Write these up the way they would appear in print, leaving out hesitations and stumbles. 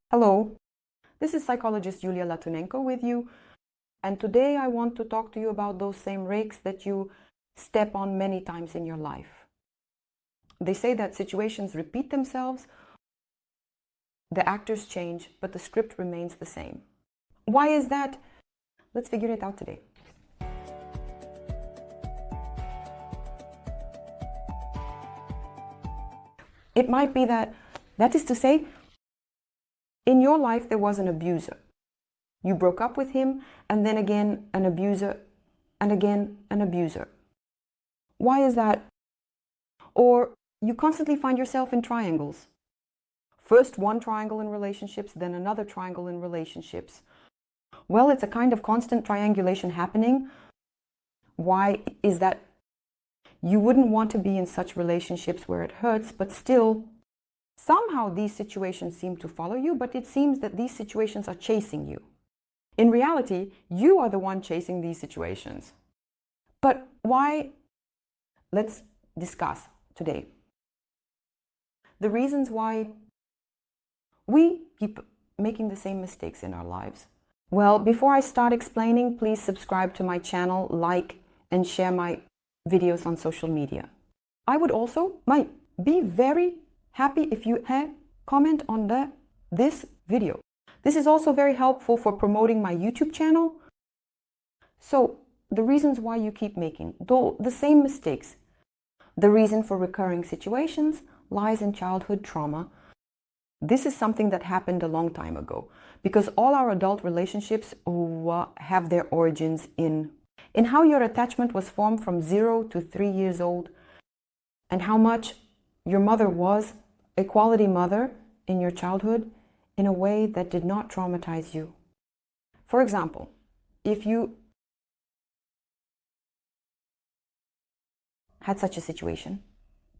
Hello, this is psychologist Yulia Latunenko with you, and today I want to talk to you about those same rakes that you step on many times in your life. They say that situations repeat themselves, the actors change, but the script remains the same. Why is that? Let's figure it out today. It might be that is to say, in your life there was an abuser. You broke up with him, and then again an abuser, and again an abuser. Why is that? Or you constantly find yourself in triangles. First one triangle in relationships, then another triangle in relationships. Well, it's a kind of constant triangulation happening. Why is that? You wouldn't want to be in such relationships where it hurts, but still, somehow these situations seem to follow you, but it seems that these situations are chasing you. In reality, you are the one chasing these situations. But why? Let's discuss today the reasons why we keep making the same mistakes in our lives. Well, before I start explaining, please subscribe to my channel, like, and share my videos on social media. I would also be very happy if you comment on this video. This is also very helpful for promoting my YouTube channel. So, the reasons why you keep making the same mistakes. The reason for recurring situations lies in childhood trauma. This is something that happened a long time ago, because all our adult relationships have their origins in how your attachment was formed from 0 to 3 years old, and how much your mother was a quality mother in your childhood in a way that did not traumatize you. For example, if you had such a situation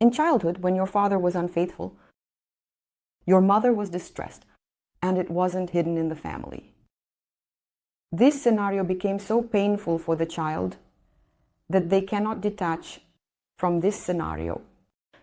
in childhood when your father was unfaithful, your mother was distressed, and it wasn't hidden in the family. This scenario became so painful for the child that they cannot detach from this scenario.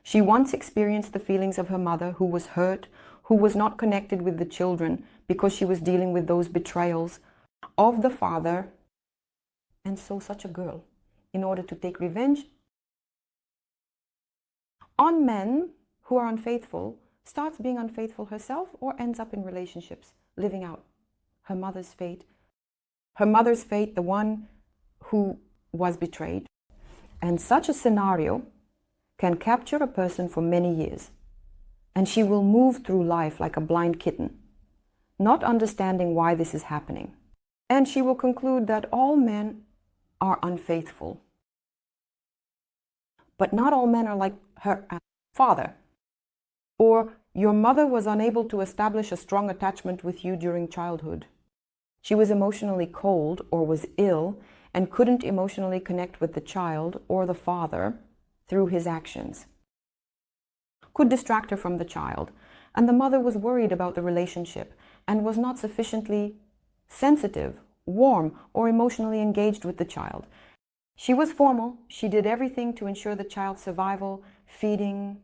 She once experienced the feelings of her mother, who was hurt, who was not connected with the children because she was dealing with those betrayals of the father. And so such a girl, in order to take revenge on men who are unfaithful, starts being unfaithful herself or ends up in relationships, living out her mother's fate. Her mother's fate, the one who was betrayed. And such a scenario can capture a person for many years, and she will move through life like a blind kitten, not understanding why this is happening. And she will conclude that all men are unfaithful. But not all men are like her father. Or your mother was unable to establish a strong attachment with you during childhood. She was emotionally cold or was ill and couldn't emotionally connect with the child or the father through his actions. Could distract her from the child, and the mother was worried about the relationship and was not sufficiently sensitive, warm, or emotionally engaged with the child. She was formal. She did everything to ensure the child's survival, feeding,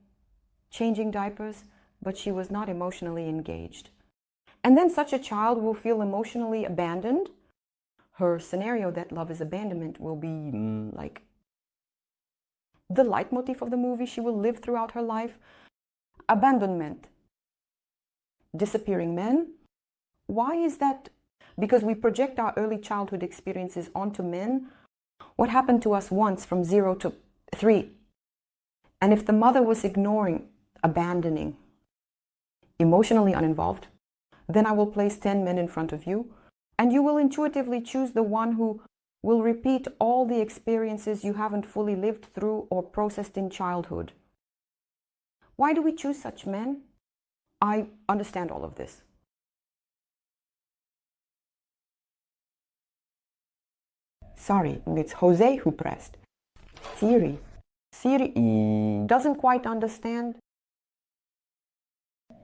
changing diapers, but she was not emotionally engaged. And then such a child will feel emotionally abandoned. Her scenario that love is abandonment will be like the leitmotif of the movie she will live throughout her life. Abandonment. Disappearing men. Why is that? Because we project our early childhood experiences onto men. What happened to us once from 0 to 3? And if the mother was ignoring, abandoning, emotionally uninvolved, then I will place 10 men in front of you, and you will intuitively choose the one who will repeat all the experiences you haven't fully lived through or processed in childhood. Why do we choose such men? I understand all of this. Sorry, it's Jose who pressed. Siri doesn't quite understand.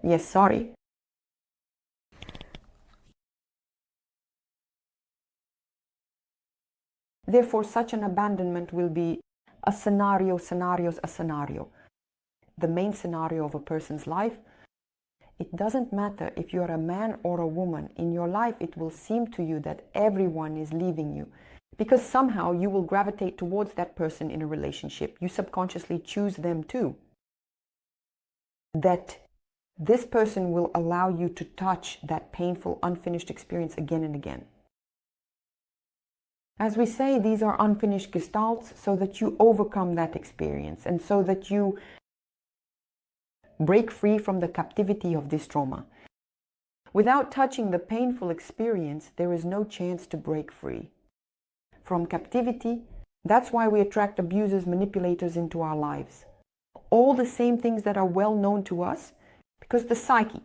Yes, sorry. Therefore, such an abandonment will be a scenario. The main scenario of a person's life It doesn't matter if you're a man or a woman. In your life, it will seem to you that everyone is leaving you, because somehow you will gravitate towards that person in a relationship. You subconsciously choose them too. That this person will allow you to touch that painful, unfinished experience again and again. As we say, these are unfinished gestalts, so that you overcome that experience and so that you break free from the captivity of this trauma. Without touching the painful experience, there is no chance to break free from captivity. That's why we attract abusers, manipulators into our lives. All the same things that are well known to us, because the psyche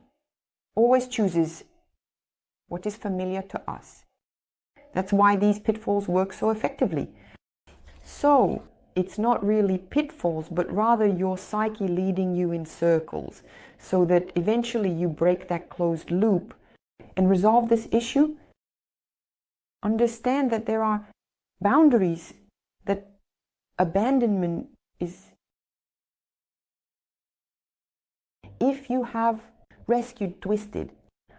always chooses what is familiar to us. That's why these pitfalls work so effectively. So it's not really pitfalls, but rather your psyche leading you in circles, so that eventually you break that closed loop and resolve this issue. Understand that there are boundaries, that abandonment is... If you have rescued Twisted,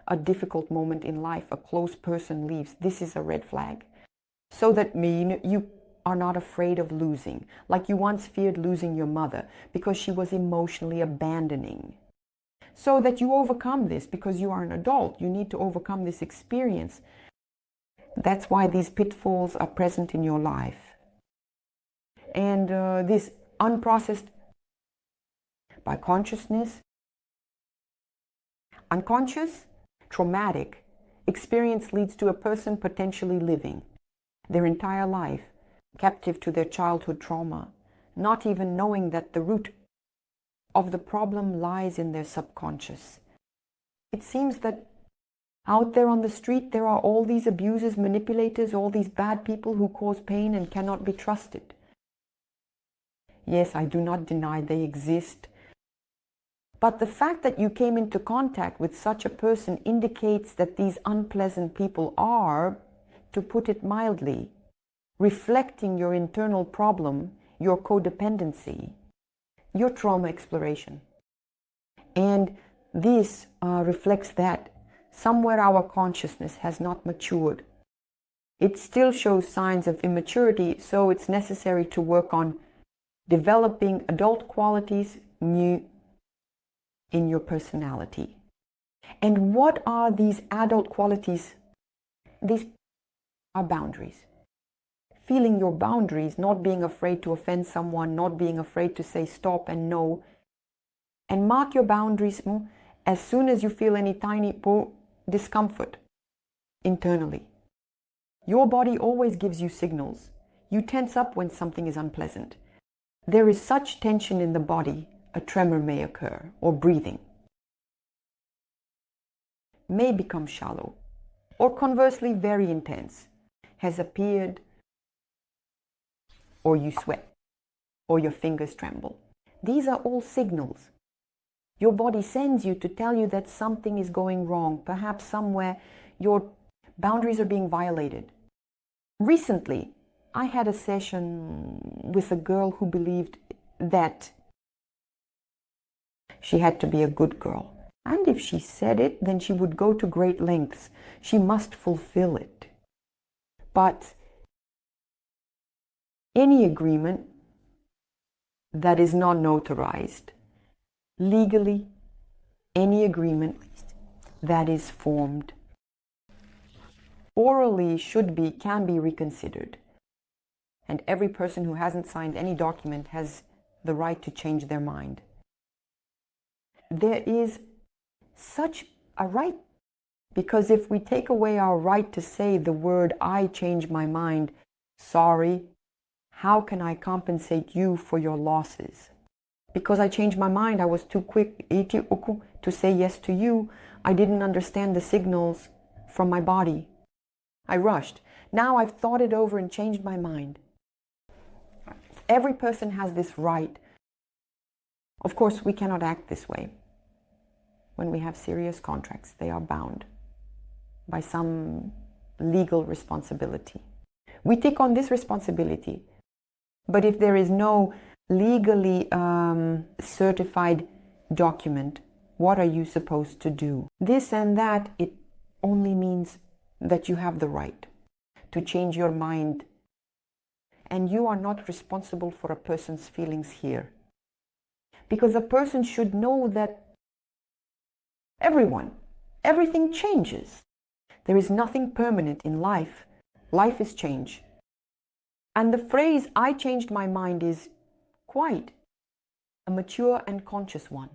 a difficult moment in life, a close person leaves, this is a red flag. So that you are not afraid of losing, like you once feared losing your mother because she was emotionally abandoning. So that you overcome this, because you are an adult, you need to overcome this experience. That's why these pitfalls are present in your life. And this unprocessed by consciousness, unconscious, traumatic experience leads to a person potentially living their entire life captive to their childhood trauma, not even knowing that the root of the problem lies in their subconscious. It seems that out there on the street there are all these abusers, manipulators, all these bad people who cause pain and cannot be trusted. Yes, I do not deny they exist. But the fact that you came into contact with such a person indicates that these unpleasant people are, to put it mildly, reflecting your internal problem, your codependency, your trauma exploration. And this reflects that somewhere our consciousness has not matured. It still shows signs of immaturity, so it's necessary to work on developing adult qualities new in your personality. And what are these adult qualities? These are boundaries. Feeling your boundaries, not being afraid to offend someone, not being afraid to say stop and no. And mark your boundaries as soon as you feel any tiny discomfort internally. Your body always gives you signals. You tense up when something is unpleasant. There is such tension in the body, a tremor may occur, or breathing may become shallow, or conversely very intense, has appeared, or you sweat, or your fingers tremble. These are all signals. Your body sends you to tell you that something is going wrong. Perhaps somewhere your boundaries are being violated. Recently, I had a session with a girl who believed that she had to be a good girl. And if she said it, then she would go to great lengths. She must fulfill it. But any agreement that is not notarized, legally, any agreement that is formed orally can be reconsidered. And every person who hasn't signed any document has the right to change their mind. There is such a right, because if we take away our right to say the word, I change my mind, sorry, how can I compensate you for your losses? Because I changed my mind, I was too quick to say yes to you. I didn't understand the signals from my body. I rushed. Now I've thought it over and changed my mind. Every person has this right. Of course, we cannot act this way. When we have serious contracts, they are bound by some legal responsibility. We take on this responsibility, but if there is no legally certified document What are you supposed to do? This and that, it only means that you have the right to change your mind. And you are not responsible for a person's feelings here. Because a person should know that everything changes. There is nothing permanent in life. Life is change. And the phrase, I changed my mind, is quite a mature and conscious one.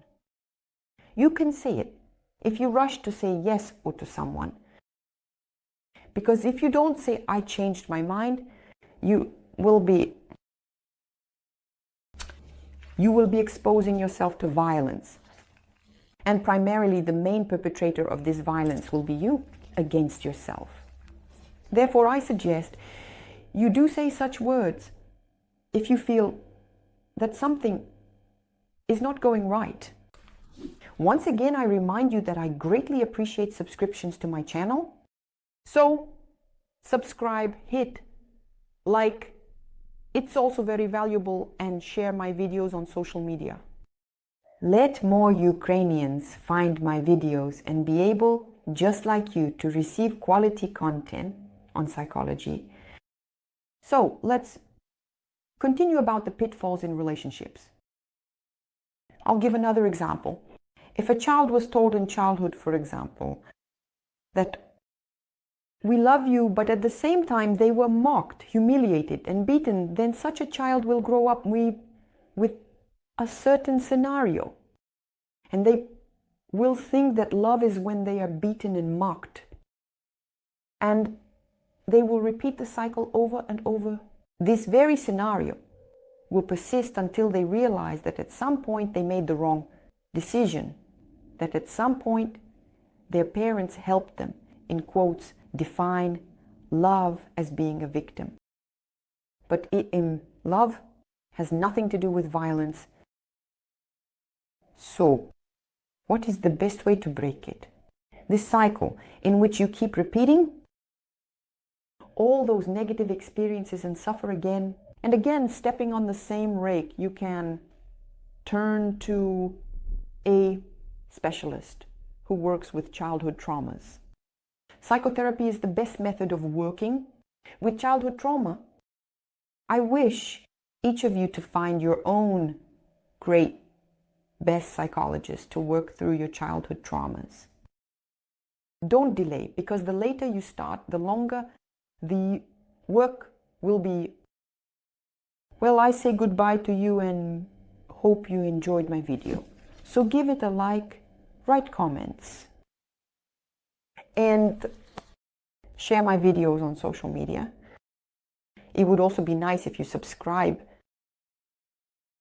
You can say it if you rush to say yes or to someone. Because if you don't say, I changed my mind, you will be exposing yourself to violence. And primarily the main perpetrator of this violence will be you against yourself. Therefore, I suggest you do say such words if you feel that something is not going right. Once again, I remind you that I greatly appreciate subscriptions to my channel. So, subscribe, hit like. It's also very valuable, and share my videos on social media. Let more Ukrainians find my videos and be able, just like you, to receive quality content on psychology. So, let's continue about the pitfalls in relationships. I'll give another example. If a child was told in childhood, for example, that we love you, but at the same time they were mocked, humiliated, and beaten, then such a child will grow up with a certain scenario. And they will think that love is when they are beaten and mocked. And they will repeat the cycle over and over. This very scenario will persist until they realize that at some point they made the wrong decision, that at some point their parents helped them, in quotes, define love as being a victim. But love has nothing to do with violence. So, what is the best way to break it? This cycle in which you keep repeating all those negative experiences and suffer again and again, stepping on the same rake. You can turn to a specialist who works with childhood traumas. Psychotherapy is the best method of working with childhood trauma. I wish each of you to find your own great, best psychologist to work through your childhood traumas. Don't delay, because the later you start, the longer the work will be. Well, I say goodbye to you and hope you enjoyed my video. So give it a like, write comments, and share my videos on social media. It would also be nice if you subscribe